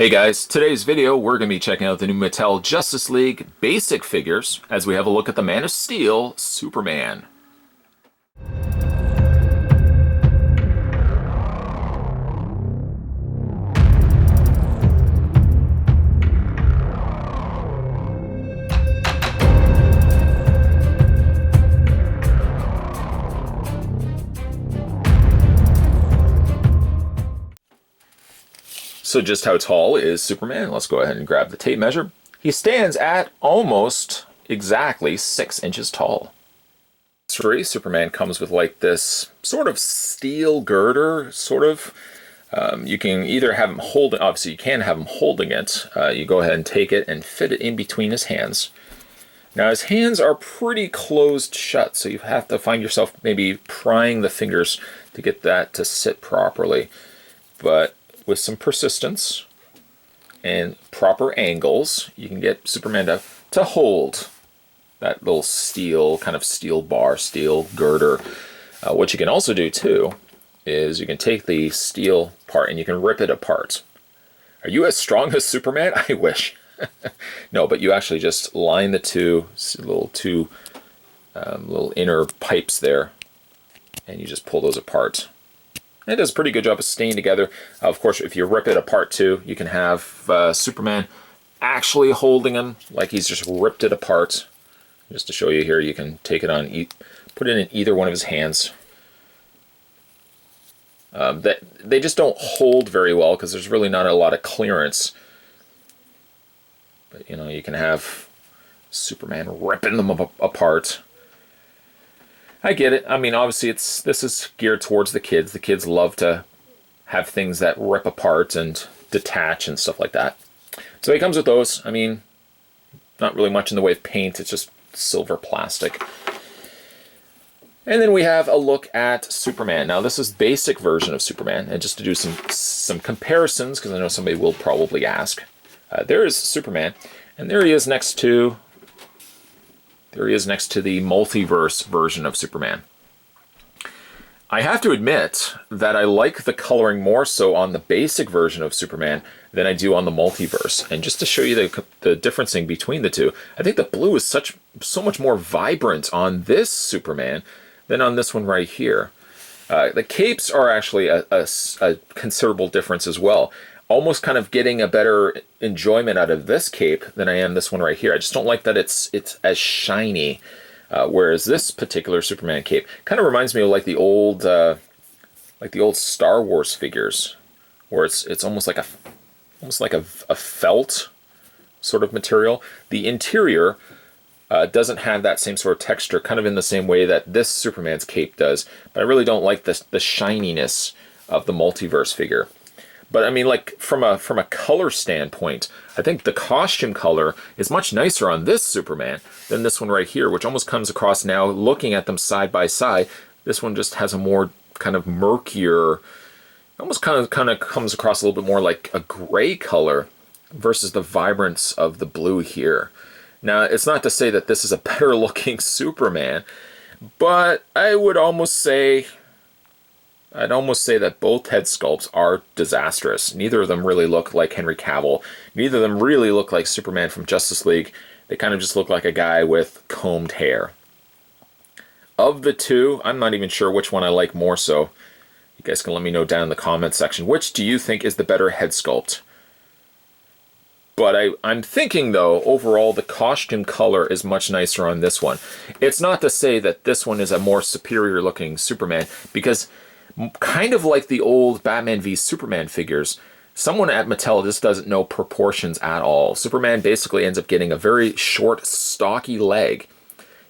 Hey guys, today's video we're going to be checking out the new Mattel Justice League basic figures as we have a look at the Man of Steel, Superman. So just how tall is Superman? Let's go ahead and grab the tape measure. He stands at almost exactly 6 inches tall. Superman comes with like this sort of steel girder, you can either have him holding, obviously you can have him holding it. You go ahead and take it and fit it in between his hands. Now his hands are pretty closed shut, so you have to find yourself maybe prying the fingers to get that to sit properly. But with some persistence and proper angles, you can get Superman to hold that little steel bar, steel girder. What you can also do too is you can take the steel part and you can rip it apart. Are you as strong as Superman? I wish. No, but you actually just line the little inner pipes there, and you just pull those apart. It does a pretty good job of staying together. Of course, if you rip it apart too, you can have Superman actually holding him like he's just ripped it apart. Just to show you here, you can take it on, put it in either one of his hands. They just don't hold very well because there's really not a lot of clearance. But you know, you can have Superman ripping them apart. I get it. I mean, obviously, this is geared towards the kids. The kids love to have things that rip apart and detach and stuff like that. So he comes with those. I mean, not really much in the way of paint. It's just silver plastic. And then we have a look at Superman. Now, this is basic version of Superman. And just to do some comparisons, because I know somebody will probably ask. There is Superman, and there he is next to the multiverse version of Superman. I have to admit that I like the coloring more so on the basic version of Superman than I do on the multiverse. And just to show you the differencing between the two, I think the blue is so much more vibrant on this Superman than on this one right here. The capes are actually a considerable difference as well. Almost kind of getting a better enjoyment out of this cape than I am this one right here. I just don't like that it's as shiny, whereas this particular Superman cape kind of reminds me of like the old Star Wars figures, where it's almost like a felt sort of material. The interior doesn't have that same sort of texture, kind of in the same way that this Superman's cape does. But I really don't like the shininess of the multiverse figure. But I mean, like from a color standpoint, I think the costume color is much nicer on this Superman than this one right here, which almost comes across now, looking at them side by side. This one just has a more kind of murkier, almost kind of comes across a little bit more like a gray color versus the vibrance of the blue here. Now, it's not to say that this is a better looking Superman, but I'd almost say that both head sculpts are disastrous. Neither of them really look like Henry Cavill. Neither of them really look like Superman from Justice League. They kind of just look like a guy with combed hair. Of the two, I'm not even sure which one I like more so. You guys can let me know down in the comments section. Which do you think is the better head sculpt? But I'm thinking, though, overall, the costume color is much nicer on this one. It's not to say that this one is a more superior looking Superman, because kind of like the old Batman v Superman figures, someone at Mattel just doesn't know proportions at all. Superman basically ends up getting a very short, stocky leg.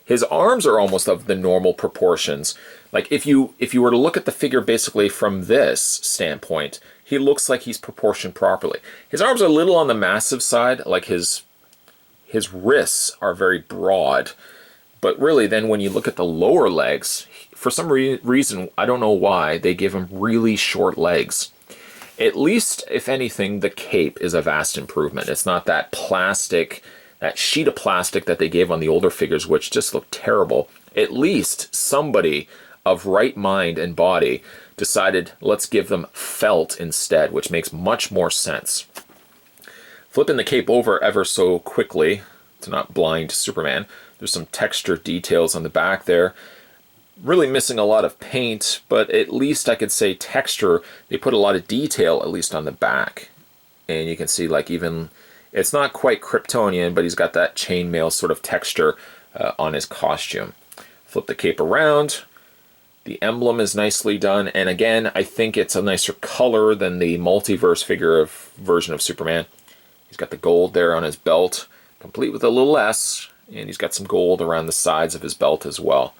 His arms are almost of the normal proportions. Like if you were to look at the figure basically from this standpoint, he looks like he's proportioned properly. His arms are a little on the massive side, like his wrists are very broad. But really, then when you look at the lower legs, for some reason, I don't know why, they give him really short legs. At least, if anything, the cape is a vast improvement. It's not that plastic, that sheet of plastic that they gave on the older figures, which just looked terrible. At least somebody of right mind and body decided, let's give them felt instead, which makes much more sense. Flipping the cape over ever so quickly to not blind Superman. There's some texture details on the back there. Really missing a lot of paint, but at least I could say texture. They put a lot of detail, at least on the back. And you can see, like, even, it's not quite Kryptonian, but he's got that chainmail sort of texture on his costume. Flip the cape around. The emblem is nicely done. And again, I think it's a nicer color than the multiverse version of Superman. He's got the gold there on his belt, complete with a little S. And he's got some gold around the sides of his belt as well.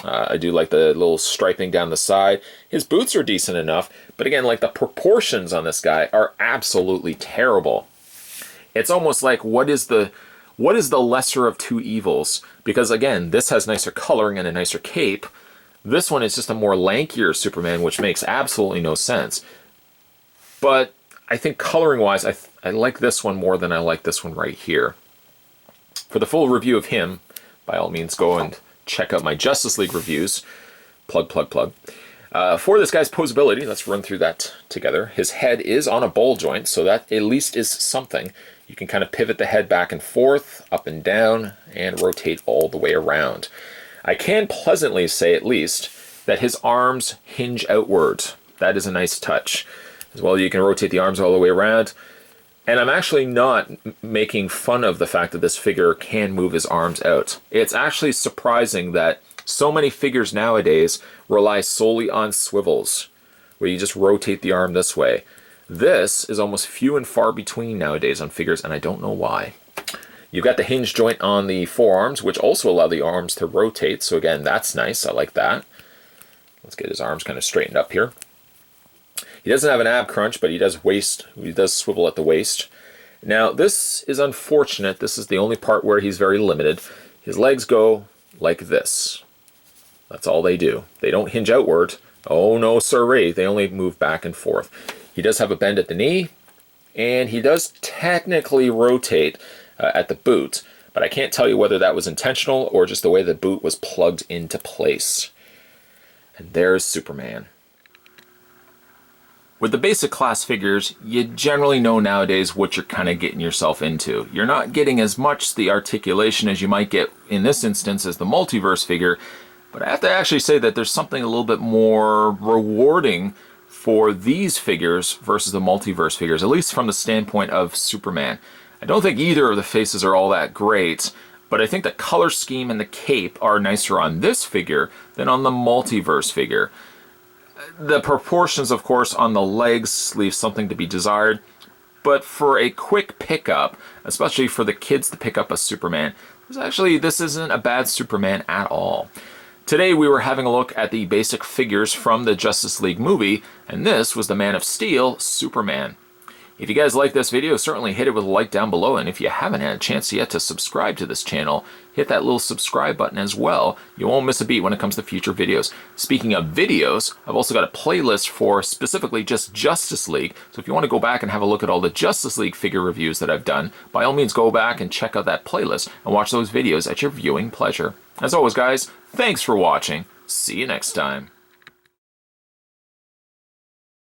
I do like the little striping down the side. His boots are decent enough, but again, like, the proportions on this guy are absolutely terrible. It's almost like, what is the lesser of two evils? Because again, this has nicer coloring and a nicer cape. This one is just a more lankier Superman, which makes absolutely no sense. But I think coloring-wise, I like this one more than I like this one right here. For the full review of him, by all means, go and check out my Justice League reviews. Plug, plug, plug. For this guy's posability, let's run through that together. His head is on a ball joint, so that at least is something. You can kind of pivot the head back and forth, up and down, and rotate all the way around. I can pleasantly say, at least, that his arms hinge outward. That is a nice touch. As well, you can rotate the arms all the way around. And I'm actually not making fun of the fact that this figure can move his arms out. It's actually surprising that so many figures nowadays rely solely on swivels, where you just rotate the arm this way. This is almost few and far between nowadays on figures, and I don't know why. You've got the hinge joint on the forearms, which also allow the arms to rotate. So again, that's nice. I like that. Let's get his arms kind of straightened up here. He doesn't have an ab crunch, but he does swivel at the waist. Now, this is unfortunate. This is the only part where he's very limited. His legs go like this. That's all they do. They don't hinge outward. Oh, no, sirree. They only move back and forth. He does have a bend at the knee, and he does technically rotate at the boot, but I can't tell you whether that was intentional or just the way the boot was plugged into place. And there's Superman. With the basic class figures, you generally know nowadays what you're kind of getting yourself into. You're not getting as much the articulation as you might get in this instance as the multiverse figure, but I have to actually say that there's something a little bit more rewarding for these figures versus the multiverse figures, at least from the standpoint of Superman. I don't think either of the faces are all that great, but I think the color scheme and the cape are nicer on this figure than on the multiverse figure. The proportions, of course, on the legs leave something to be desired, but for a quick pickup, especially for the kids to pick up a Superman, this isn't a bad Superman at all. Today we were having a look at the basic figures from the Justice League movie, and this was the Man of Steel, Superman. If you guys like this video, certainly hit it with a like down below, and if you haven't had a chance yet to subscribe to this channel, hit that little subscribe button as well. You won't miss a beat when it comes to future videos. Speaking of videos, I've also got a playlist for specifically just Justice League, so if you want to go back and have a look at all the Justice League figure reviews that I've done, by all means go back and check out that playlist and watch those videos at your viewing pleasure. As always, guys, thanks for watching. See you next time.